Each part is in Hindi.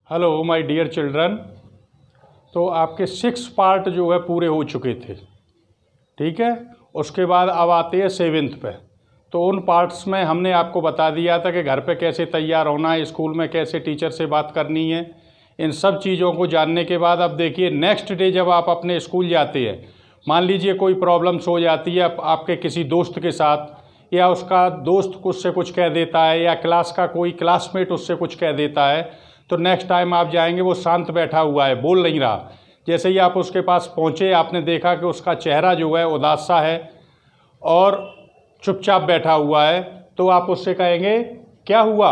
Hello my dear children. तो आपके 6 पार्ट जो है पूरे हो चुके थे, ठीक है। उसके बाद अब आते हैं 7th पे। तो उन पार्ट्स में हमने आपको बता दिया था कि घर पे कैसे तैयार होना है, स्कूल में कैसे टीचर से बात करनी है। इन सब चीज़ों को जानने के बाद अब देखिए नेक्स्ट डे जब आप अपने स्कूल जाते हैं, मान लीजिए कोई प्रॉब्लम्स हो जाती है आपके किसी दोस्त के साथ, या उसका दोस्त उससे कुछ कह देता है, या क्लास का कोई क्लासमेट उससे कुछ कह देता है, तो नेक्स्ट टाइम आप जाएंगे वो शांत बैठा हुआ है, बोल नहीं रहा। जैसे ही आप उसके पास पहुँचे, आपने देखा कि उसका चेहरा जो है उदास सा है और चुपचाप बैठा हुआ है, तो आप उससे कहेंगे क्या हुआ,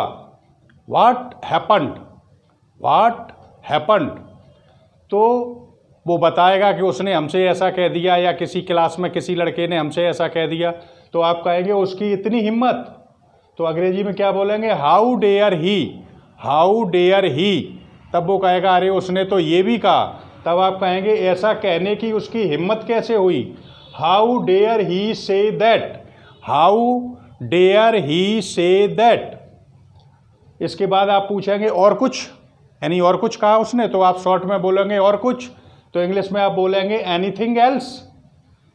व्हाट हैपन्ड, व्हाट हैपन्ड। तो वो बताएगा कि उसने हमसे ऐसा कह दिया, या किसी क्लास में किसी लड़के ने हमसे ऐसा कह दिया। तो आप कहेंगे उसकी इतनी हिम्मत। तो अंग्रेजी में क्या बोलेंगे, how dare he, how dare he. तब वो कहेगा अरे उसने तो ये भी कहा। तब आप कहेंगे ऐसा कहने की उसकी हिम्मत कैसे हुई, how dare he say that, how dare he say that. इसके बाद आप पूछेंगे और कुछ, यानी और कुछ कहा उसने, तो आप शॉर्ट में बोलेंगे और कुछ। तो इंग्लिश में आप बोलेंगे एनीथिंग एल्स।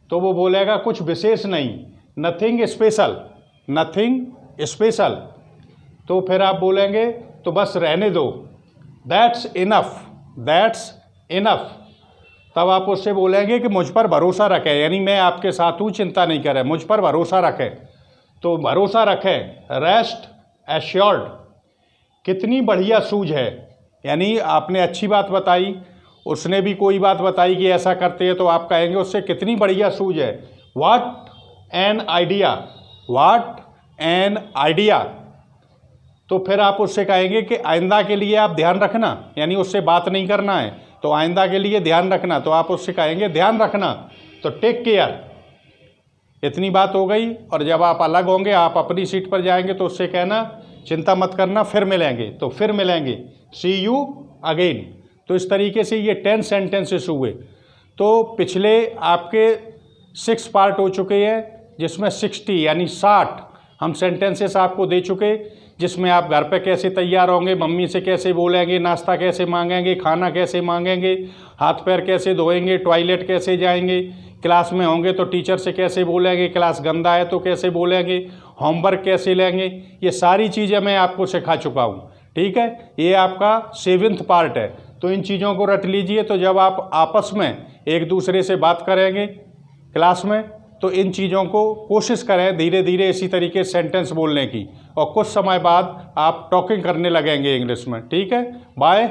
तो वो बोलेगा कुछ विशेष नहीं, नथिंग स्पेशल, नथिंग स्पेशल। तो फिर आप बोलेंगे तो बस रहने दो, दैट्स इनफ, दैट्स इनफ। तब आप उससे बोलेंगे कि मुझ पर भरोसा रखें, यानी मैं आपके साथ हूँ, चिंता नहीं करें, मुझ पर भरोसा रखें। तो भरोसा रखें, रेस्ट एश्योर्ड। कितनी बढ़िया सूझ है, यानी आपने अच्छी बात बताई, उसने भी कोई बात बताई कि ऐसा करते हैं, तो आप कहेंगे उससे कितनी बढ़िया सूझ है, what an idea, what an idea. तो फिर आप उससे कहेंगे कि आइंदा के लिए आप ध्यान रखना, यानी उससे बात नहीं करना है, तो आइंदा के लिए ध्यान रखना। तो आप उससे कहेंगे ध्यान रखना, तो टेक केयर। इतनी बात हो गई। और जब आप अलग होंगे, आप अपनी सीट पर जाएंगे, तो उससे कहना चिंता मत करना, फिर मिलेंगे, तो फिर मिलेंगे, सी यू अगेन। तो इस तरीके से ये 10 सेंटेंसेस हुए। तो पिछले आपके 6 पार्ट हो चुके हैं, जिसमें 60 यानी 60 हम सेंटेंसेस आपको दे चुके, जिसमें आप घर पे कैसे तैयार होंगे, मम्मी से कैसे बोलेंगे, नाश्ता कैसे मांगेंगे, खाना कैसे मांगेंगे, हाथ पैर कैसे धोएंगे, टॉयलेट कैसे जाएंगे, क्लास में होंगे तो टीचर से कैसे बोलेंगे, क्लास गंदा है तो कैसे बोलेंगे, होमवर्क कैसे लेंगे, ये सारी चीज़ें मैं आपको सिखा चुका हूँ, ठीक है। ये आपका 7th पार्ट है। तो इन चीज़ों को रट लीजिए। तो जब आप आपस में एक दूसरे से बात करेंगे क्लास में, तो इन चीज़ों को कोशिश करें धीरे धीरे इसी तरीके सेंटेंस बोलने की, और कुछ समय बाद आप टॉकिंग करने लगेंगे इंग्लिश में, ठीक है। बाय।